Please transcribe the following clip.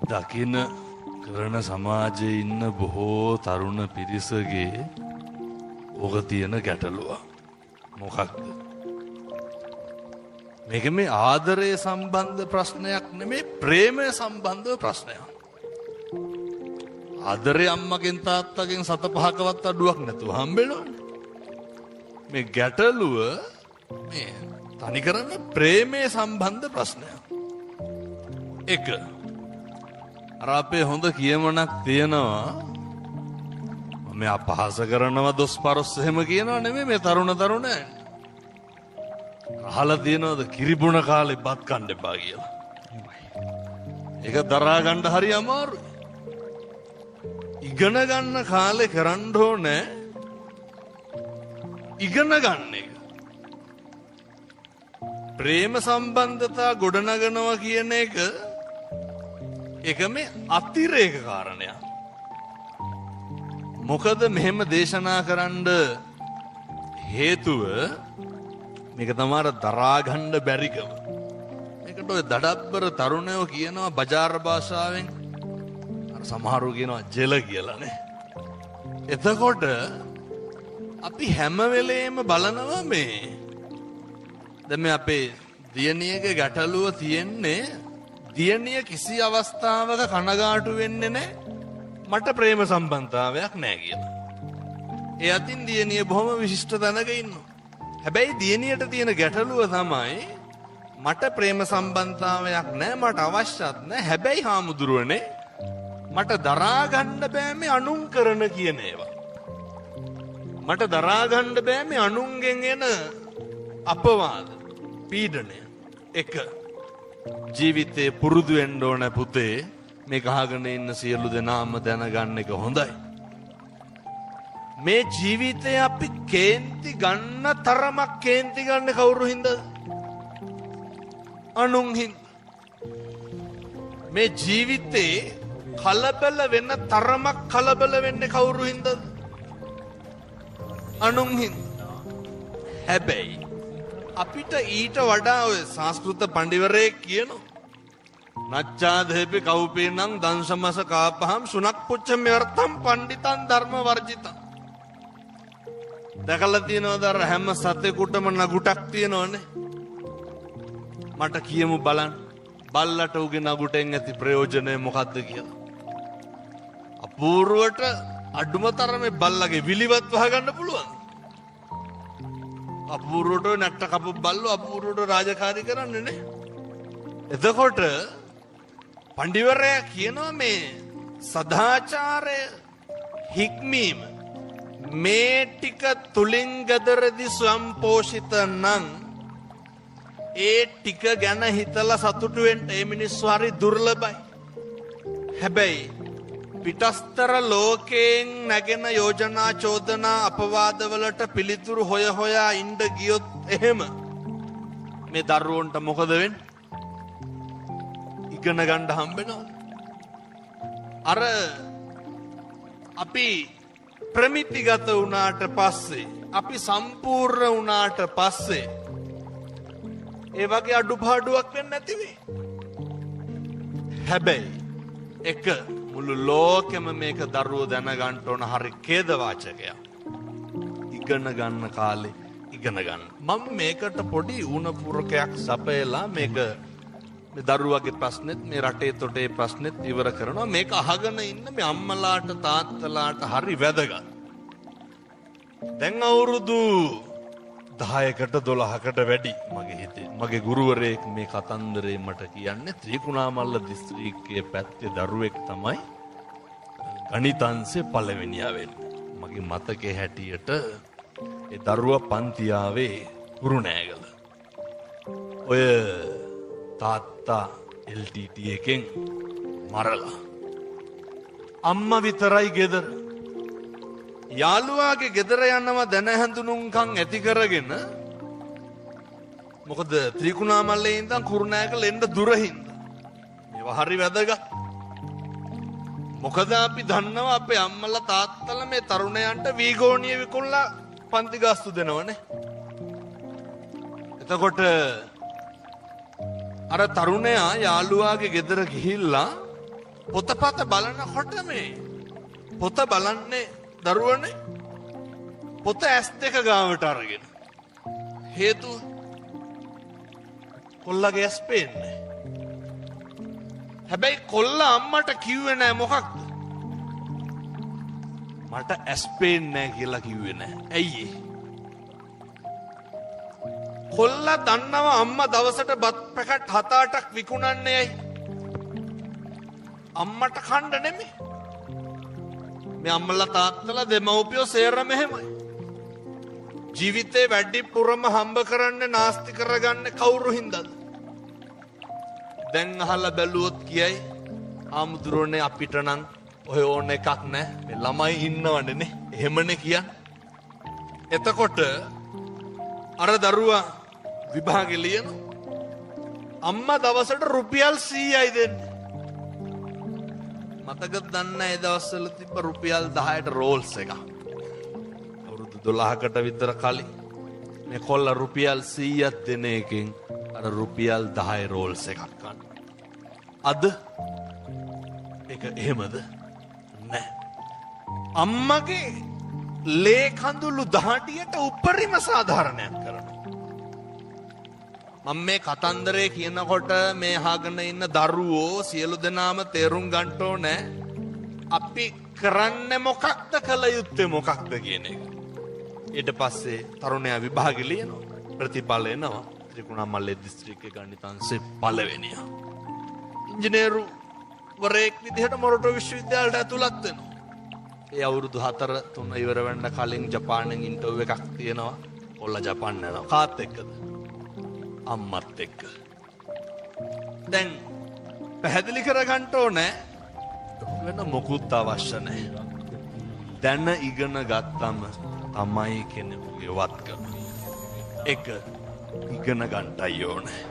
දකින කරන සමාජයේ ඉන්න බොහෝ තරුණ පිරිසගේ ඕක තියෙන ගැටලුව මොකක්ද? මේක මේ ආදරය සම්බන්ධ ප්‍රශ්නයක් නෙමේ, ප්‍රේමය සම්බන්ධ ප්‍රශ්නයක්. ආදරය අම්මගෙන් තාත්තගෙන් 7-5කවත් අඩුවක් නැතුව හම්බෙනවනේ. මේ ගැටලුව මේ තනිකරම ප්‍රේමය සම්බන්ධ ප්‍රශ්නයක්. එක අර අපේ හොඳ කියමනක් තියෙනවා, මේ අපහාස කරනවා දොස් පරොස් එහෙම කියනවා නෙමෙයි මේ තරුණයන්. අහලා තියෙනවද කිරිබුණ කාලේ බත් කන්න එපා කියලා? ඒක දරා ගන්න හරි අමාරුයි. ඉගෙන ගන්න කාලේ කරන්න ඕනේ ඉගෙන ගන්න එක. ප්‍රේම සම්බන්ධතා ගොඩනගනවා කියන එක ඒක මේ අතිරේක කාරණයක්. මොකද මෙහෙම දේශනා කරන්න හේතුව මේක තමයි දරා ගන්න බැරිකම. මේකට ඔය දඩබ්බර තරුණයෝ කියනවා බජාර භාෂාවෙන්, අර සමහරව කියනවා ජෙල කියලානේ. එතකොට අපි හැම වෙලේම බලනවා මේ දැන් මේ අපේ දියණියගේ ගැටලුව තියෙන්නේ, දියණිය කිසි අවස්ථාවක කනගාටු වෙන්නේ නැහැ මට ප්‍රේම සම්බන්ධතාවයක් නැහැ කියලා. ඒ අතින් දියණිය බොහොම විශිෂ්ට තැනක ඉන්නවා. හැබැයි දියණියට තියෙන ගැටලුව තමයි මට ප්‍රේම සම්බන්ධතාවයක් නැහැ, මට අවශ්‍යත් නැහැ. හැබැයි හාමුදුරුවනේ මට දරා ගන්න බෑ මේ අනුන් කරන කියන ඒවා. මට දරා ගන්න බෑ මේ අනුන්ගෙන් එන අපවාද, පීඩනය. එක ජීවිතේ පුරුදු වෙන්න ඕන පුතේ, මේක අහගෙන ඉන්න සියලු දෙනාම දැනගන්න එක හොඳයි. මේ ජීවිතේ අපි කේන්ති ගන්න තරමක් කේන්ති ගන්න කවුරු හින්දාද? අනුන් හින්දා. මේ ජීවිතේ කලබල වෙන තරමක් කලබල වෙන්නේ කවුරු හින්දාද? අනුන් හින්දා. හැබැයි අපිට ඊට වඩා ඔය සංස්කෘත පඬිවරයෙක් කියනවා නච්චාදේපි කවුපේනං දංශමස කාපහම් සුනක් පුච්චම අර්ථම් පණ්ඩිතං ධර්ම වර්ජිතං. දැකලා තියෙනවද අර හැම සතෙකුටම නගුටක් තියෙනවනේ. මට කියමු බලන්න, බල්ලට උගේ නගුටෙන් ඇති ප්‍රයෝජනය මොකද්ද කියලා. අපූර්වට අඩුම තරමේ බල්ලගේ විලිවත් වහගන්න පුළුවන්. අපූර්වට නැට්ට කපු බල්ලෝ අපූර්වට රාජකාරී කරන්නේ නේ. එතකොට පඬිවරයා කියනවා මේ සදාචාරය හික්මීම මේ ටික තුලින් ගදරදි ස්වයංපෝෂිත නම් ඒ ටික ගැන හිතලා සතුටු වෙන්න ඒ මිනිස්සු හරි දුර්ලභයි. හැබැයි පිටස්තර ලෝකයෙන් නැගෙන යෝජනා චෝදනා අපවාදවලට පිළිතුරු හොය හොයා ඉන්න ගියොත් එහෙම මේ දරුවන්ට මොකද වෙන්නේ? ඉගෙන ගන්න හම්බෙනවා. අර අපි ප්‍රමිතිගත වුණාට පස්සේ, අපි සම්පූර්ණ වුණාට පස්සේ ඒ වගේ අඩුපාඩුවක් වෙන්නේ නැති වෙයි. හැබැයි එක මුළු ලෝකෙම මේක දරුවෝ දැනගන්න ඕන හරි ඛේදවාචකයක්. ඉගෙන ගන්න කාලේ ඉගෙන ගන්න. මම මේකට පොඩි උණපුරකයක් සපයලා මේක මේ දරුවගේ ප්‍රශ්නෙත් මේ රටේ තොටේ ප්‍රශ්නෙත් ඉවර කරනවා. මේක අහගෙන ඉන්න මේ අම්මලාට තාත්තලාට හරි වැදගත්. දැන් අවුරුදු 10කට 12කට වැඩි මගේ හිතේ මගේ ගුරුවරයෙක් මේ කතන්දරේ මට කියන්නේ ත්‍රිකුණාමල්ල දිස්ත්‍රික්කයේ පැත්තේ දරුවෙක් තමයි ගණිතංශේ පළවෙනියා වෙන්නේ. මගේ මතකයේ හැටියට ඒ දරුවා පන්තියාවේ කුරුණෑගල. ඔය තාත්තා LTT එකෙන් මරලා. අම්මා විතරයි ගෙදර. යාළුවාගේ ගෙදර යනවා දැන හැඳුනුම්කම් ඇති කරගෙන. මොකද ත්‍රිකුණාමල්ලේ ඉඳන් කුරුණෑගල එන්න දුර හින්දා. මේවා හරි වැදගත්. මොකද අපි දන්නවා අපේ අම්මලා තාත්තලා මේ තරුණයන්ට වීගෝණිය විකුණලා පන්ති ගාස්තු දෙනවනේ. එතකොට අර තරුණයා යාළුවාගේ ගෙදර ගිහිල්ලා පොතපත බලනකොට මේ පොත බලන්නේ දරුවනේ පොත ඇස් දෙක ගාවට අරගෙන. හේතුව කොල්ලගේ ඇස් පේන්නේ. හැබැයි කොල්ල අම්මට කිව්වේ නෑ මොකක්ද? මට ඇස් පේන්නේ නෑ කියලා කිව්වේ නෑ. ඇයි ඒ? කොල්ල දන්නවා අම්මා දවසට බත් පැකට් 7-8ක් විකුණන්නේ ඇයි? අම්මට කණ්ඩ නෙමෙයි. මේ අම්මලා තාත්තලා දෙමව්පියෝ සේරම එහෙමයි. ජීවිතේ වැඩිපුරම හම්බ කරන්න නාස්ති කරගන්න කවුරු හින්දාද? දැන් අහලා බැලුවොත් කියයි ආමුදුරෝනේ අපිට නම් ඔය ඕන එකක් නෑ. මේ ළමයි ඉන්නවනේ. එහෙමනේ කියන්නේ. එතකොට අර දරුවා විභාගෙ ලියන අම්මා දවසට රුපියල් 100යි දෙන්නේ. මතකද දන්න ඒ දවස්වල තිබ්බ රුපියල් 10ට රෝල්ස් එකක්. අවුරුදු 12කට විතර කලින් මේ කොල්ල රුපියල් 100ක් දෙන එකෙන් අර රුපියල් 10 රෝල්ස් එකක් ගන්න. අද ඒක එහෙමද? නෑ. අම්මගේ ලේ කඳුළු දහඩියට උපරිම සාධාරණයක් කරනවා. මම මේ කතන්දරේ කියනකොට මේ අහගෙන ඉන්න දරුවෝ සියලු දෙනාම තේරුම් ගන්න ඕනේ අපි කරන්නේ මොකක්ද කළ යුත්තේ මොකක්ද කියන එක. ඊට පස්සේ තරුණයා විභාගෙ ලියනවා. ප්‍රතිඵල එනවා. ත්‍රිකුණාමල්ලේ දිස්ත්‍රික්කයේ ගණිතාංශේ පළවෙනියා. ඉංජිනේරු වරයෙක් විදිහට මොරටු විශ්වවිද්‍යාලයට ඇතුළත් වෙනවා. ඒ අවුරුදු 4-3 ඉවර වෙන්න කලින් ජපානයෙන් ඉන්ටර්විව් එකක් තියෙනවා. ඔල්ල ජපාන් යනවා. කාත් එක්කද? අම්මත් එක්ක. දැන් පැහැදිලි කරගන්න ඕනේ වෙන මොකුත් අවශ්‍ය නැහැ. දැන ඉගෙන ගත්තම තමයි කෙනෙකුගේ වත්කම. එක ඉගෙන ගන්නයි ඕනේ.